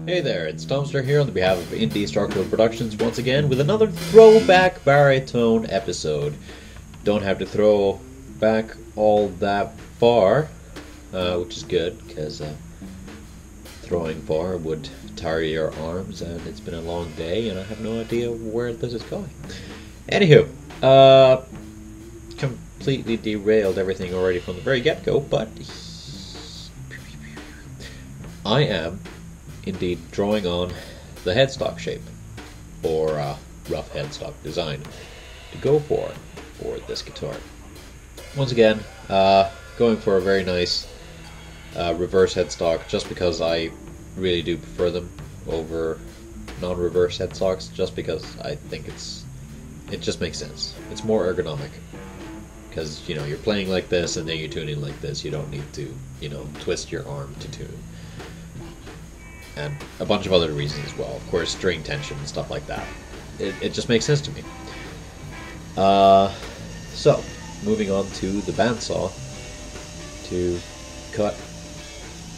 Hey there, it's Tomster here on behalf of Indie Starkville Productions once again with another throwback baritone episode. Don't have to throw back all that far, which is good, because throwing far would tire your arms, and it's been a long day, and I have no idea where this is going. Anywho, completely derailed everything already from the very get-go, but I am indeed drawing on the headstock shape, or rough headstock design, to go for this guitar. Once again, going for a very nice reverse headstock, just because I really do prefer them over non-reverse headstocks, just because I think it just makes sense. It's more ergonomic, because you're playing like this and then you're tuning like this. You don't need to twist your arm to tune. And a bunch of other reasons as well. Of course, string tension and stuff like that. It just makes sense to me. So, moving on to the bandsaw to cut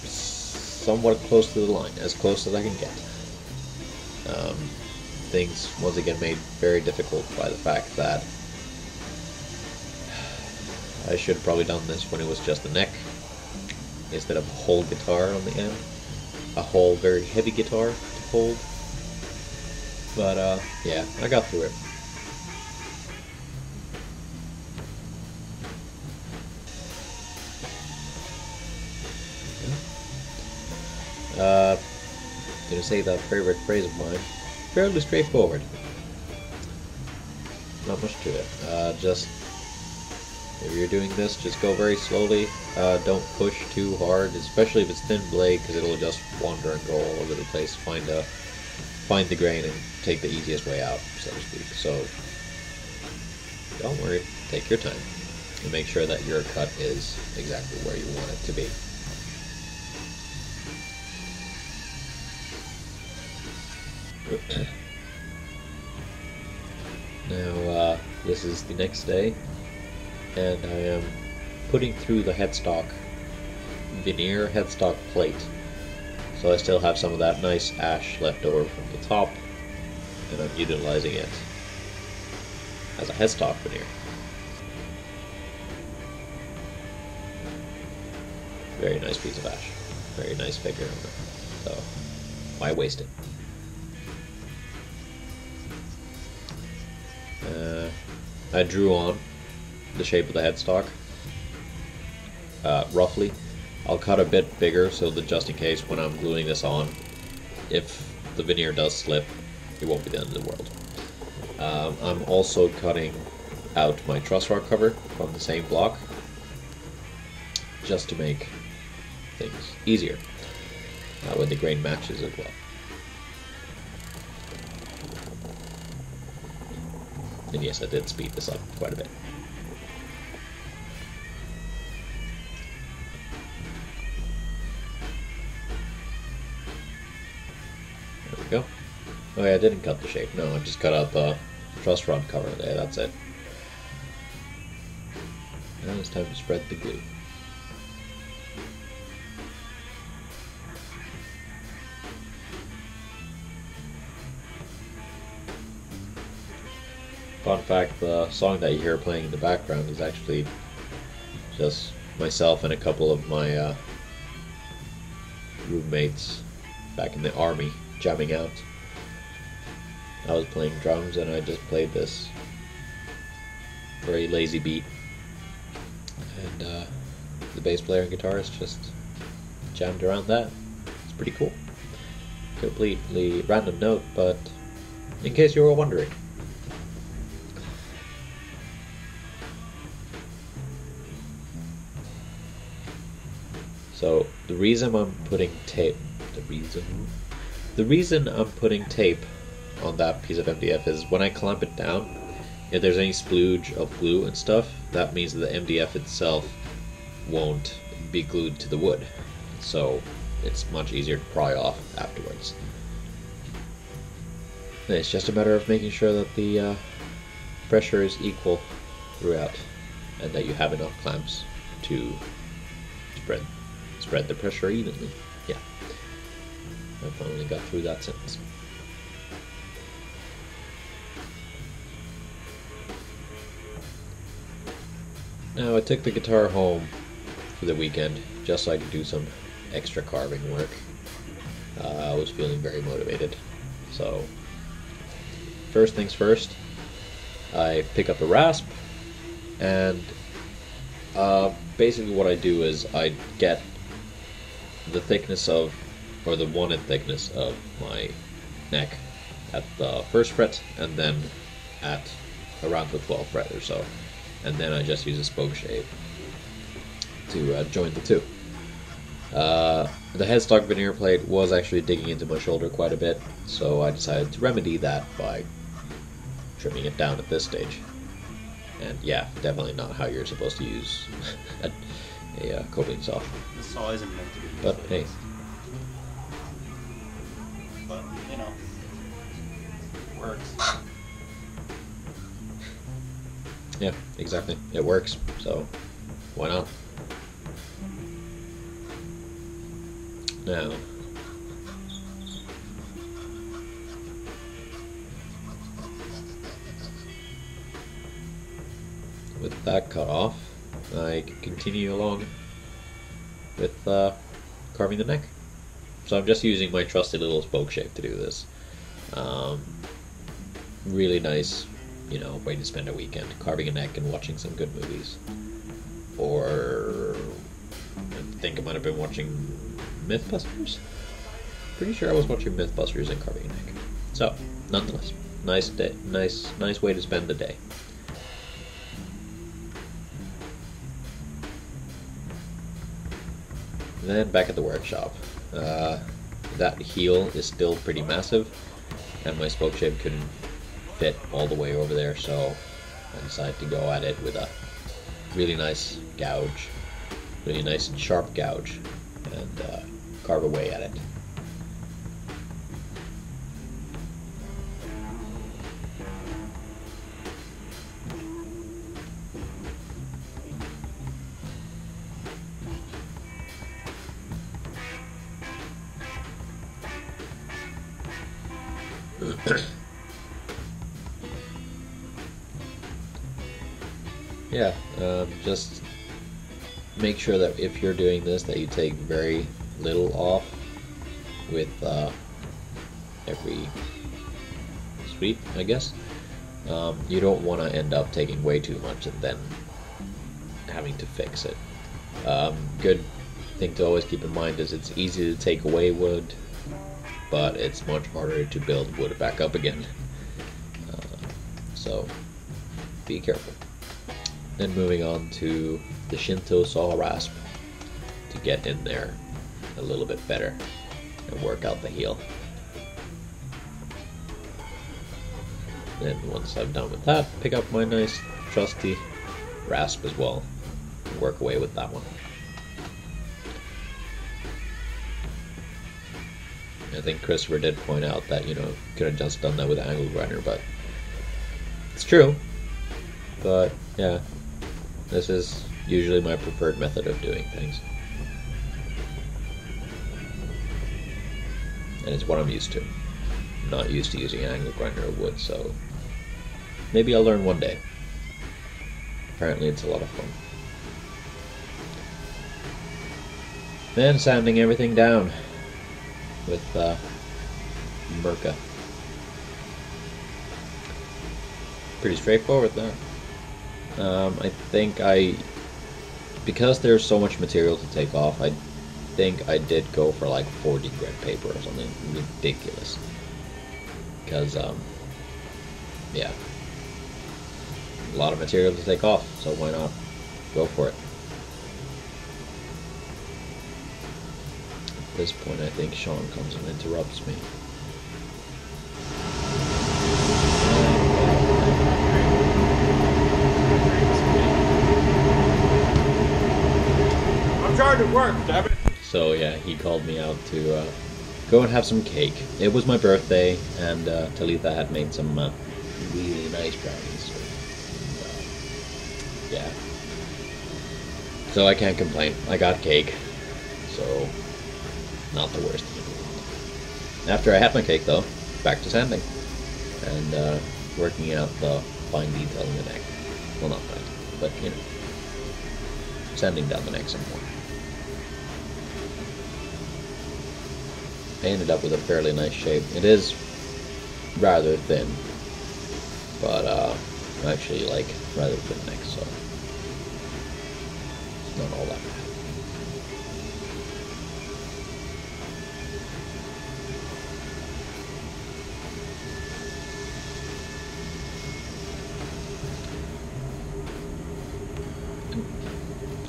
somewhat close to the line, as close as I can get. Things, once again, made very difficult by the fact that I should have probably done this when it was just the neck, instead of a whole guitar on the end. A whole very heavy guitar to hold, but yeah, I got through it. Gonna say that favorite phrase of mine, fairly straightforward. Not much to it. Just if you're doing this, just go very slowly. Don't push too hard, especially if it's thin blade, because it'll just wander and go all over the place. Find the grain and take the easiest way out, so to speak. So don't worry, take your time and make sure that your cut is exactly where you want it to be. Now, this is the next day, and I am putting through the headstock veneer headstock plate, so I still have some of that nice ash left over from the top, and I'm utilizing it as a headstock veneer. Very nice piece of ash, very nice figure, so why waste it? I drew on the shape of the headstock roughly. I'll cut a bit bigger so that just in case when I'm gluing this on, if the veneer does slip, it won't be the end of the world. I'm also cutting out my truss rod cover from the same block, just to make things easier when the grain matches as well. And yes, I did speed this up quite a bit. There we go. Oh yeah, I didn't cut the shape. No, I just cut out the truss rod cover there, that's it. Now it's time to spread the glue. Fun fact, the song that you hear playing in the background is actually just myself and a couple of my roommates back in the army jamming out. I was playing drums and I just played this very lazy beat, and the bass player and guitarist just jammed around that. It's pretty cool. Completely random note, but in case you were wondering. So the reason I'm putting tape on that piece of MDF is when I clamp it down, if there's any splooge of glue and stuff, that means that the MDF itself won't be glued to the wood, so it's much easier to pry off afterwards. And it's just a matter of making sure that the pressure is equal throughout, and that you have enough clamps to spread the pressure evenly. Yeah. I finally got through that sentence. Now I took the guitar home for the weekend just so I could do some extra carving work. I was feeling very motivated. So first things first, I pick up a rasp, and basically what I do is I get the thickness of, or the wanted thickness of my neck at the first fret, and then at around the 12th fret or so, and then I just use a spoke shave to join the two. The headstock veneer plate was actually digging into my shoulder quite a bit, so I decided to remedy that by trimming it down at this stage. And yeah, definitely not how you're supposed to use a coping saw. The saw isn't meant to be. But hey. But, you know, it works. Yeah, exactly. It works, so why not? Now, with that cut off, I can continue along with carving the neck. So I'm just using my trusty little spoke shave to do this. Really nice, you know, way to spend a weekend, carving a neck and watching some good movies. Or I think I might have been watching Mythbusters? Pretty sure I was watching Mythbusters and carving a neck. So, nonetheless, nice day, nice way to spend the day. Then back at the workshop. That heel is still pretty massive, and my spoke shave couldn't fit all the way over there, so I decided to go at it with a really nice gouge, really nice and sharp gouge, and carve away at it. Yeah, just make sure that if you're doing this that you take very little off with every sweep, I guess. You don't want to end up taking way too much and then having to fix it. Good thing to always keep in mind is it's easy to take away wood, but it's much harder to build wood back up again. So be careful. Then moving on to the Shinto saw rasp to get in there a little bit better and work out the heel. Then once I'm done with that, pick up my nice trusty rasp as well and work away with that one. I think Christopher did point out that, you know, could have just done that with an angle grinder, but it's true. But yeah, this is usually my preferred method of doing things. And it's what I'm used to. I'm not used to using an angle grinder or wood, so maybe I'll learn one day. Apparently it's a lot of fun. Then sanding everything down with Merca. Pretty straightforward there. I think because there's so much material to take off, I think I did go for like 40 grit paper or something ridiculous. Because, yeah, a lot of material to take off, so why not go for it? At this point, I think Sean comes and interrupts me. I'm trying to work, damn it. So yeah, he called me out to go and have some cake. It was my birthday, and Talitha had made some really nice brownies. Yeah. So I can't complain. I got cake, so not the worst thing in the world. After I had my cake though, back to sanding and working out the fine detail in the neck. Well, not fine, but you know, sanding down the neck some more. I ended up with a fairly nice shape. It is rather thin, but I actually like rather thin neck, so it's not all that bad.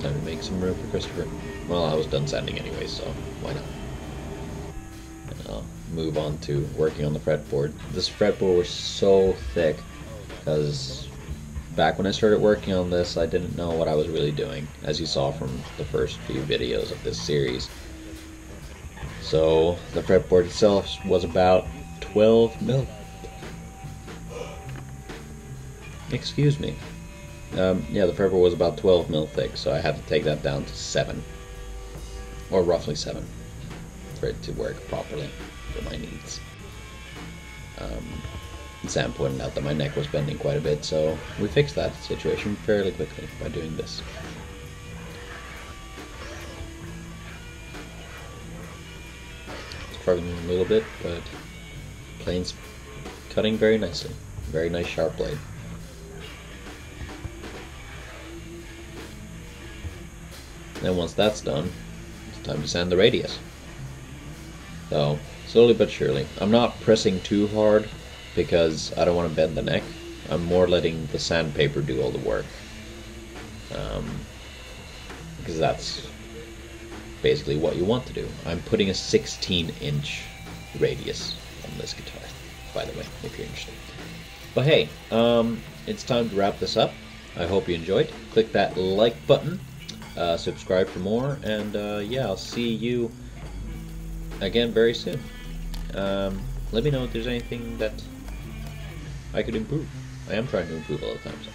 Time to make some room for Christopher. Well, I was done sanding anyway, so why not? And I'll move on to working on the fretboard. This fretboard was so thick because back when I started working on this, I didn't know what I was really doing, as you saw from the first few videos of this series. So the fretboard itself was about 12 mil. Excuse me. Yeah, the fretboard was about 12 mil thick, so I had to take that down to 7, or roughly 7, for it to work properly for my needs. Sam pointed out that my neck was bending quite a bit, so we fixed that situation fairly quickly by doing this. Struggling a little bit, but plane's cutting very nicely. Very nice sharp blade. Then once that's done, it's time to sand the radius. So, slowly but surely. I'm not pressing too hard because I don't want to bend the neck. I'm more letting the sandpaper do all the work. Because that's basically what you want to do. I'm putting a 16-inch radius on this guitar, by the way, if you're interested. But hey, it's time to wrap this up. I hope you enjoyed. Click that like button. Subscribe for more, and yeah, I'll see you again very soon. Let me know if there's anything that I could improve. I am trying to improve all the time, so.